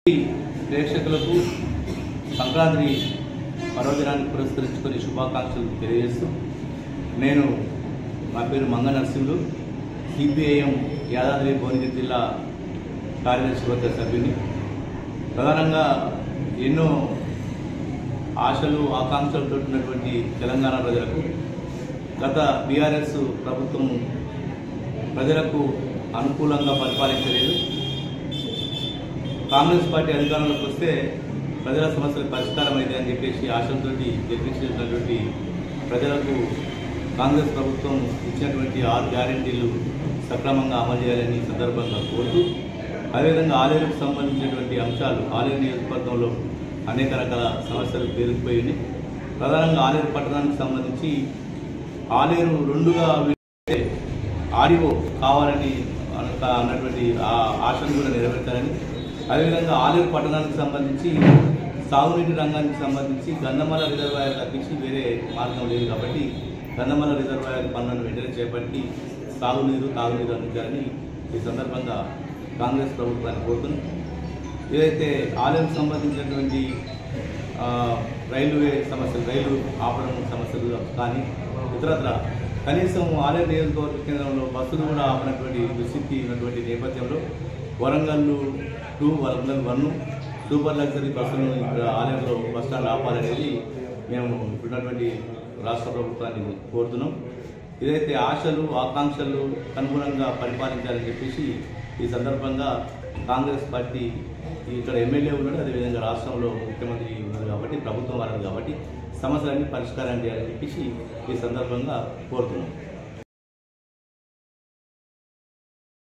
ప్రేక్షకులకు సంక్రాంతి పర్వదినాన్ని పురస్కరించుకొని శుభాకాంక్షలు తెలియజేస్తూ నేను నా పేరు మంగ నరసింహులు, సిపిఐఎం యాదాద్రి భువనగిరి జిల్లా కార్యదర్శి వర్గ సభ్యుని. ప్రధానంగా ఎన్నో ఆశలు ఆకాంక్షలతో ఉన్నటువంటి తెలంగాణ ప్రజలకు గత బీఆర్ఎస్ ప్రభుత్వం ప్రజలకు అనుకూలంగా పరిపాలించలేదు. కాంగ్రెస్ పార్టీ అధికారంలోకి వస్తే ప్రజల సమస్యలకు పరిష్కారం అయితే అని చెప్పేసి ఆశలతో గెలిపించినటువంటి ప్రజలకు కాంగ్రెస్ ప్రభుత్వం ఇచ్చినటువంటి 6 గ్యారెంటీలు సక్రమంగా అమలు చేయాలని సందర్భంగా కోరుతూ, అదేవిధంగా ఆలేరుకు సంబంధించినటువంటి అంశాలు, ఆలేరు నియోజకవర్గంలో అనేక రకాల సమస్యలు పేరుకుపోయి ఉన్నాయి. ప్రధానంగా ఆలేరు పట్టణానికి సంబంధించి ఆలేరు 2గా ఆడిఓ కావాలని అన్నటువంటి ఆశను కూడా నెరవేర్చాలని, అదేవిధంగా ఆలేరు పట్టణానికి సంబంధించి సాగునీటి రంగానికి సంబంధించి గంధమల రిజర్వాయర్ తప్పించి వేరే మార్గం లేదు కాబట్టి గంధమల రిజర్వాయర్ పనులను వెంటనే చేపట్టి సాగునీరు తాగునీరు అందించాలని ఈ సందర్భంగా కాంగ్రెస్ ప్రభుత్వాన్ని కోరుతున్నాం. ఏదైతే ఆలేరుకు సంబంధించినటువంటి రైల్వే సమస్యలు, రైలు ఆపడం సమస్యలు కానీ ఇతరత్ర కనీసం ఆలేరు నియోజకవర్గ కేంద్రంలో బస్సులు కూడా ఆపినటువంటి దుస్థితి ఉన్నటువంటి నేపథ్యంలో వరంగల్ 2, వరంగల్ 1 సూపర్ లగ్జరీ బస్సులను ఇక్కడ ఆలయంలో బస్టాండ్ ఆపాలనేది మేము ఇప్పుడున్నటువంటి రాష్ట్ర ప్రభుత్వాన్ని కోరుతున్నాం. ఇదైతే ఆశలు ఆకాంక్షలు అనుగుణంగా పరిపాలించాలని చెప్పేసి ఈ సందర్భంగా కాంగ్రెస్ పార్టీ ఇక్కడ ఎమ్మెల్యే ఉన్నాడు, అదేవిధంగా రాష్ట్రంలో ముఖ్యమంత్రి ఉన్నారు కాబట్టి ప్రభుత్వం వారు కాబట్టి సమస్యలన్నీ పరిష్కారం చేయాలని చెప్పేసి ఈ సందర్భంగా కోరుతున్నాం.